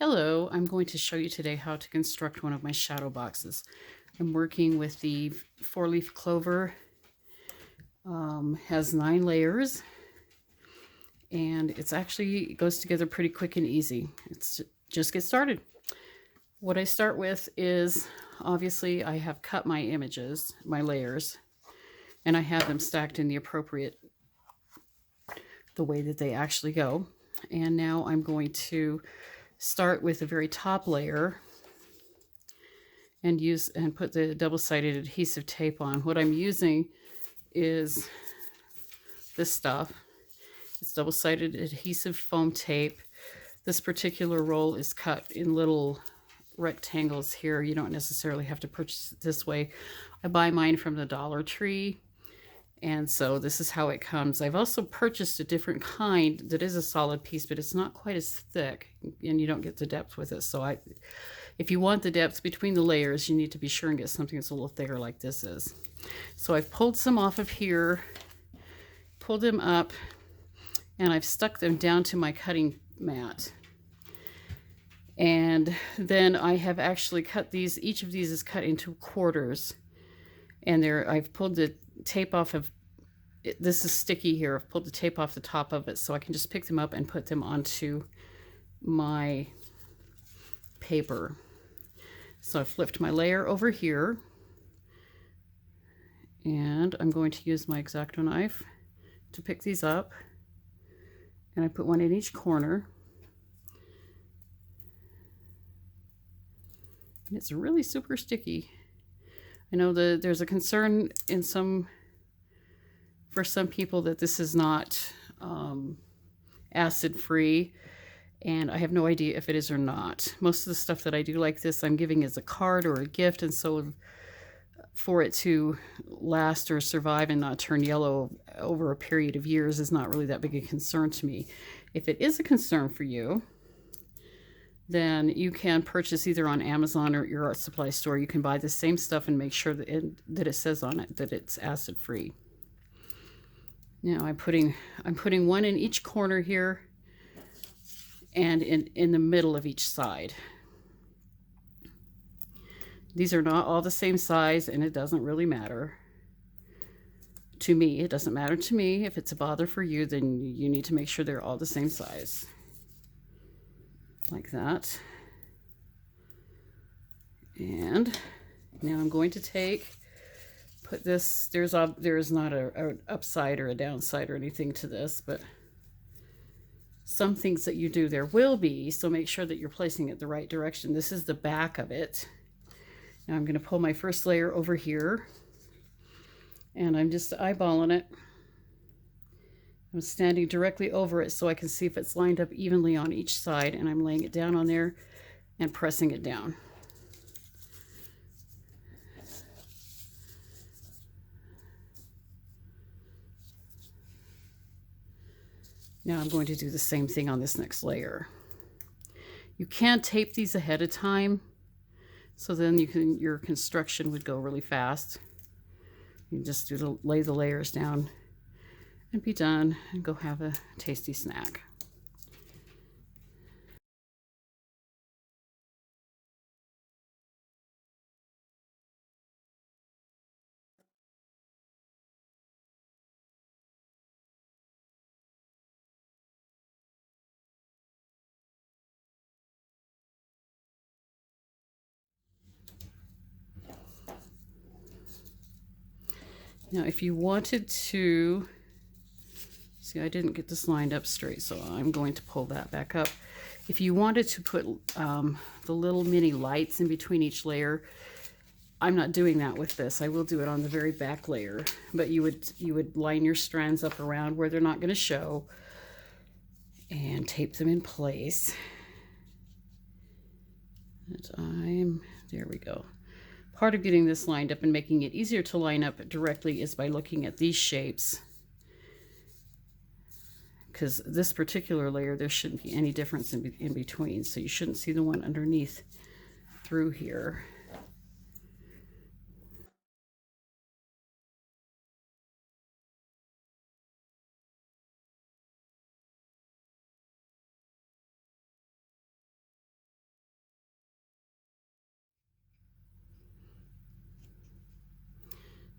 Hello, I'm going to show you today how to construct one of my shadow boxes. I'm working with the Four Leaf Clover. Has 9 layers, and it goes together pretty quick and easy. Just get started. What I start with is, obviously, I have cut my images, my layers, and I have them stacked in the way that they actually go. And now I'm going to start with the very top layer and put the double-sided adhesive tape on. What I'm using is this stuff. It's double-sided adhesive foam tape. This particular roll is cut in little rectangles here. You don't necessarily have to purchase it this way. I buy mine from the Dollar Tree, and so this is how it comes. I've also purchased a different kind that is a solid piece, but it's not quite as thick, and you don't get the depth with it. So if you want the depth between the layers, you need to be sure and get something that's a little thicker like this is. So I've pulled some off of here, pulled them up, and I've stuck them down to my cutting mat. And then I have actually cut these. Each of these is cut into quarters. And I've pulled the tape off of, this is sticky here. I've pulled the tape off the top of it so I can just pick them up and put them onto my paper. So I flipped my layer over here, and I'm going to use my X-Acto knife to pick these up, and I put one in each corner. And it's really super sticky. I know there's a concern for some people that this is not acid free, and I have no idea if it is or not. Most of the stuff that I do like this, I'm giving as a card or a gift, and so for it to last or survive and not turn yellow over a period of years is not really that big a concern to me. If it is a concern for you, then you can purchase either on Amazon or your art supply store. You can buy the same stuff and make sure that it says on it that it's acid free. Now I'm putting one in each corner here and in the middle of each side. These are not all the same size, and it doesn't really matter to me. It doesn't matter to me. If it's a bother for you, then you need to make sure they're all the same size. Like that. And now I'm going to put this, there is not an upside or a downside or anything to this, but some things that you do there will be, so make sure that you're placing it the right direction. This is the back of it. Now I'm going to pull my first layer over here, and I'm just eyeballing it. I'm standing directly over it so I can see if it's lined up evenly on each side, and I'm laying it down on there and pressing it down. Now I'm going to do the same thing on this next layer. You can tape these ahead of time, so then your construction would go really fast. You just lay the layers down and be done and go have a tasty snack. Now if you wanted to, see, I didn't get this lined up straight, so I'm going to pull that back up. If you wanted to put the little mini lights in between each layer, I'm not doing that with this. I will do it on the very back layer, but you would line your strands up around where they're not going to show and tape them in place. There we go. Part of getting this lined up and making it easier to line up directly is by looking at these shapes, because this particular layer, there shouldn't be any difference in between, so you shouldn't see the one underneath through here.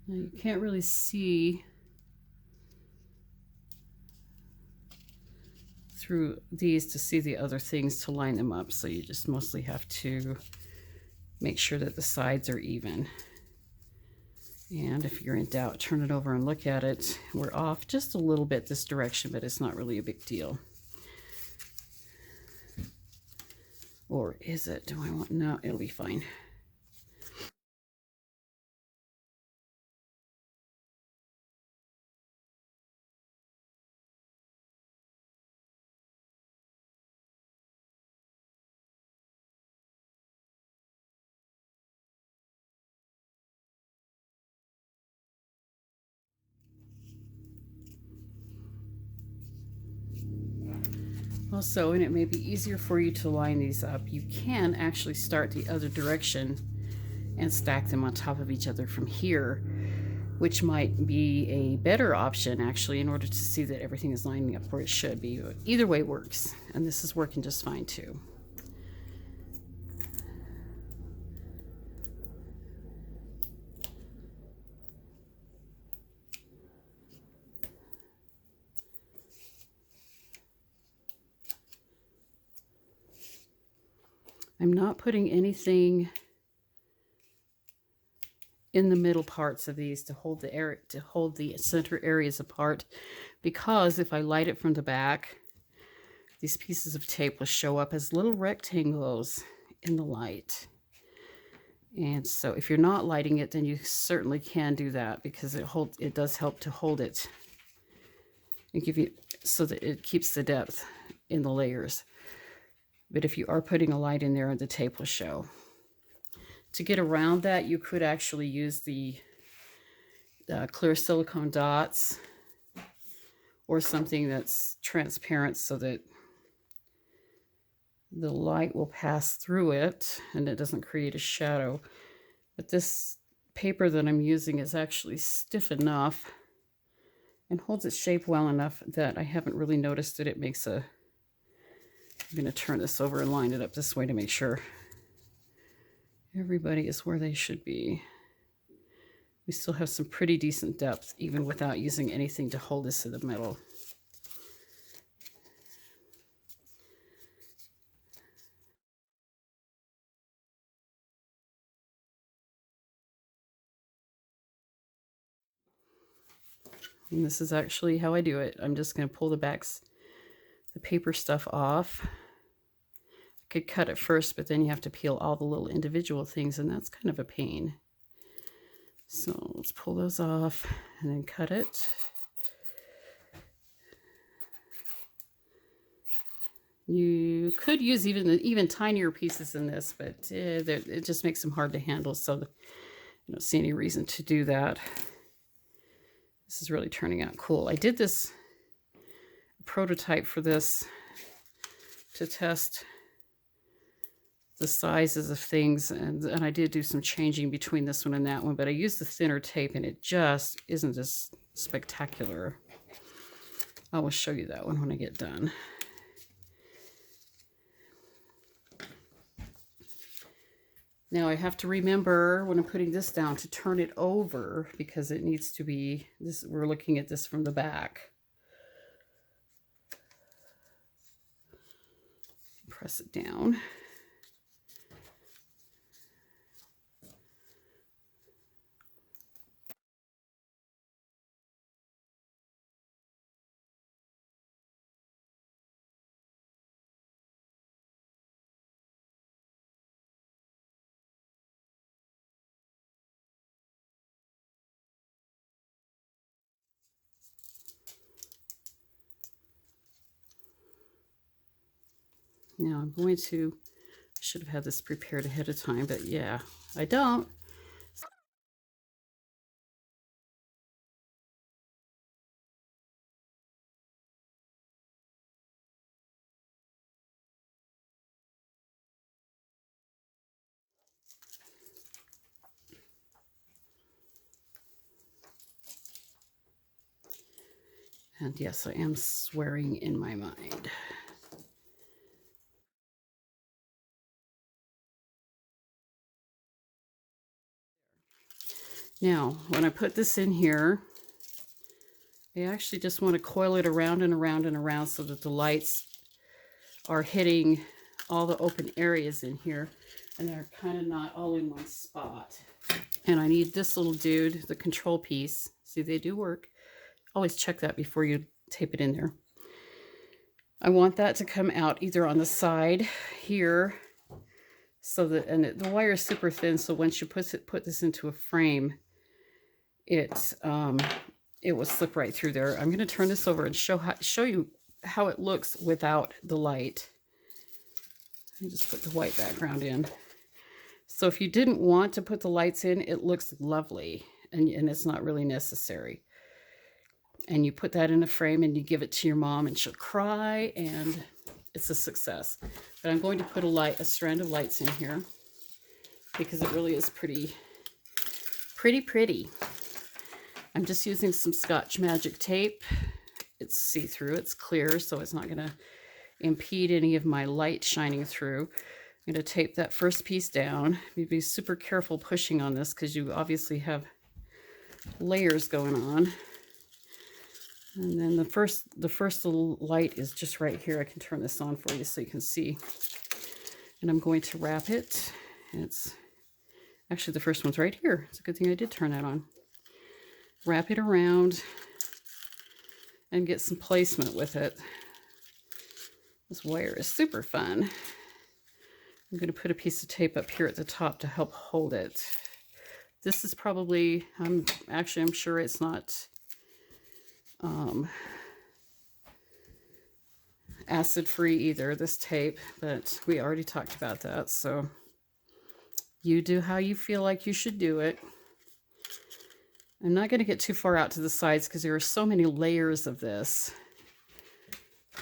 Now you can't really see through these to see the other things to line them up, so you just mostly have to make sure that the sides are even. And if you're in doubt, turn it over and look at it. We're off just a little bit this direction, but it's not really a big deal. Or is it? Do I want? No, it'll be fine. Also, and it may be easier for you to line these up, you can actually start the other direction and stack them on top of each other from here, which might be a better option actually in order to see that everything is lining up where it should be. Either way works, and this is working just fine too. I'm not putting anything in the middle parts of these to hold the center areas apart, because if I light it from the back, these pieces of tape will show up as little rectangles in the light. And so if you're not lighting it, then you certainly can do that, because it does help to hold it and give you, so that it keeps the depth in the layers. But if you are putting a light in there, the tape will show. To get around that, you could actually use the clear silicone dots or something that's transparent so that the light will pass through it and it doesn't create a shadow. But this paper that I'm using is actually stiff enough and holds its shape well enough that I haven't really noticed that it makes a... I'm going to turn this over and line it up this way to make sure everybody is where they should be. We still have some pretty decent depth even without using anything to hold this in the middle. And this is actually how I do it. I'm just going to pull the paper stuff off. I could cut it first, but then you have to peel all the little individual things, and that's kind of a pain. So let's pull those off and then cut it. You could use even tinier pieces in this, but it just makes them hard to handle, so I don't see any reason to do that. This is really turning out cool. I did this prototype for this to test the sizes of things, and I did do some changing between this one and that one, but I used the thinner tape and it just isn't as spectacular. I will show you that one when I get done. Now I have to remember when I'm putting this down to turn it over, because it needs to be this. We're looking at this from the back. Press it down. Now I'm going to, I should have had this prepared ahead of time, but yeah, I don't. And yes, I am swearing in my mind. Now, when I put this in here, I actually just want to coil it around and around and around so that the lights are hitting all the open areas in here and they're kind of not all in one spot. And I need this little dude, the control piece. See, they do work. Always check that before you tape it in there. I want that to come out either on the side here, so that, and the wire is super thin, so once you put this into a frame, it will slip right through there. I'm going to turn this over and show you how it looks without the light. Let me just put the white background in. So if you didn't want to put the lights in, it looks lovely, and it's not really necessary. And you put that in a frame and you give it to your mom and she'll cry and it's a success. But I'm going to put a strand of lights in here because it really is pretty. I'm just using some Scotch Magic tape. It's see-through, it's clear, so it's not going to impede any of my light shining through. I'm going to tape that first piece down. Be super careful pushing on this because you obviously have layers going on. And then the first little light is just right here. I can turn this on for you so you can see. And I'm going to wrap it. It's actually the first one's right here. It's a good thing I did turn that on. Wrap it around and get some placement with it. This wire is super fun. I'm going to put a piece of tape up here at the top to help hold it. This is probably, I'm sure it's not acid-free either, this tape, but we already talked about that, so you do how you feel like you should do it. I'm not going to get too far out to the sides because there are so many layers of this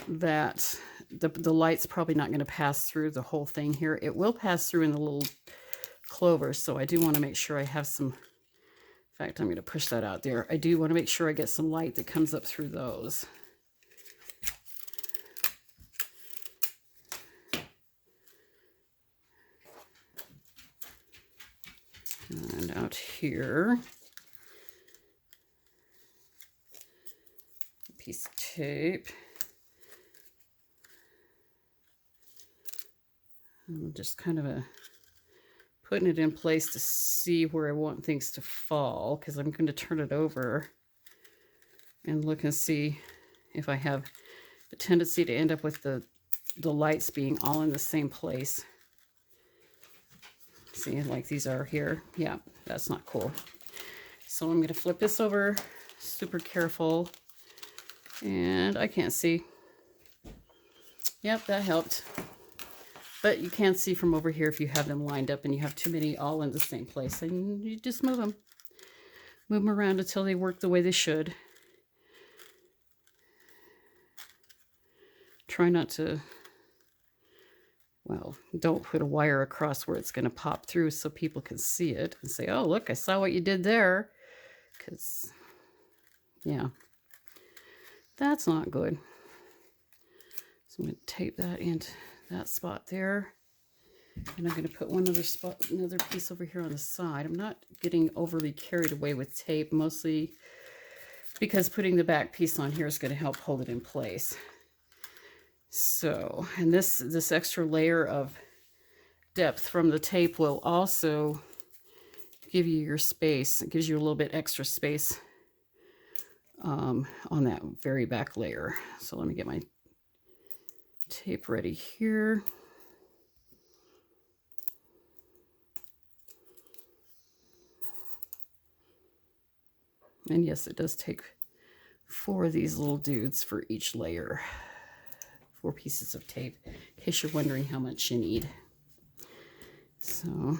that the light's probably not going to pass through the whole thing here. It will pass through in the little clover, so I do want to make sure I have some. In fact, I'm going to push that out there. I do want to make sure I get some light that comes up through those. And out here, a piece of tape. I'm just kind of putting it in place to see where I want things to fall, because I'm going to turn it over and look and see if I have the tendency to end up with the lights being all in the same place. See, like these are here. Yeah, that's not cool. So I'm going to flip this over, super careful, and I can't see. Yep, that helped. But you can see from over here if you have them lined up and you have too many all in the same place. And you just move them. Move them around until they work the way they should. Try not to, well, don't put a wire across where it's going to pop through so people can see it and say, oh, look, I saw what you did there. Because, yeah, that's not good. So I'm going to tape that into that spot there, and I'm going to put another piece over here on the side. I'm not getting overly carried away with tape, mostly because putting the back piece on here is going to help hold it in place. So, and this extra layer of depth from the tape will also give you your space. It gives you a little bit extra space on that very back layer. So let me get my tape ready here. And yes, it does take 4 of these little dudes for each layer. 4 pieces of tape, in case you're wondering how much you need. So,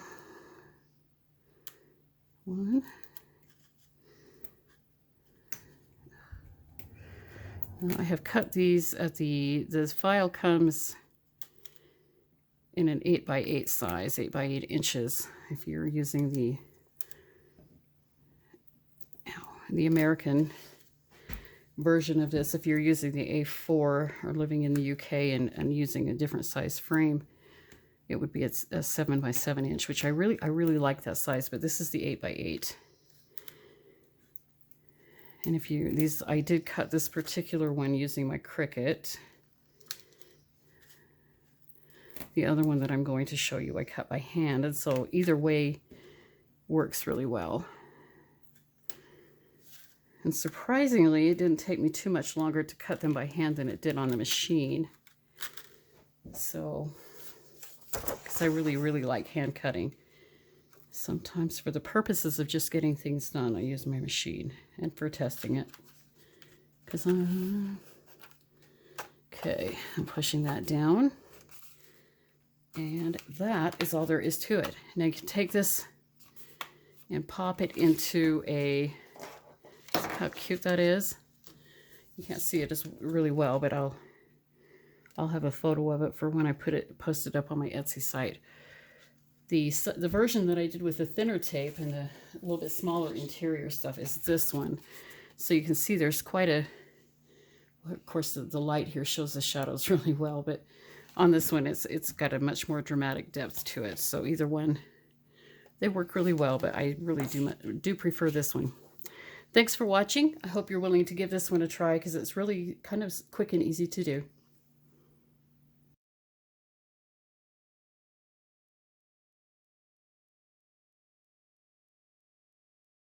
1. I have cut these at the file comes in an 8x8 size, 8x8 inches. If you're using the American version of this, if you're using the A4 or living in the UK and using a different size frame, it would be a 7x7 inch, which I really like that size, but this is the 8x8. And if you, I did cut this particular one using my Cricut. The other one that I'm going to show you, I cut by hand. And so either way works really well. And surprisingly, it didn't take me too much longer to cut them by hand than it did on the machine. So, because I really, really like hand cutting. Sometimes for the purposes of just getting things done, I use my machine and for testing it. Because okay, I'm pushing that down. And that is all there is to it. Now you can take this and pop it into a, see how cute that is? You can't see it as really well, but I'll have a photo of it for when I post it up on my Etsy site. The version that I did with the thinner tape and the little bit smaller interior stuff is this one. So you can see there's quite a, of course the light here shows the shadows really well, but on this one it's got a much more dramatic depth to it. So either one, they work really well, but I really do prefer this one. Thanks for watching. I hope you're willing to give this one a try because it's really kind of quick and easy to do.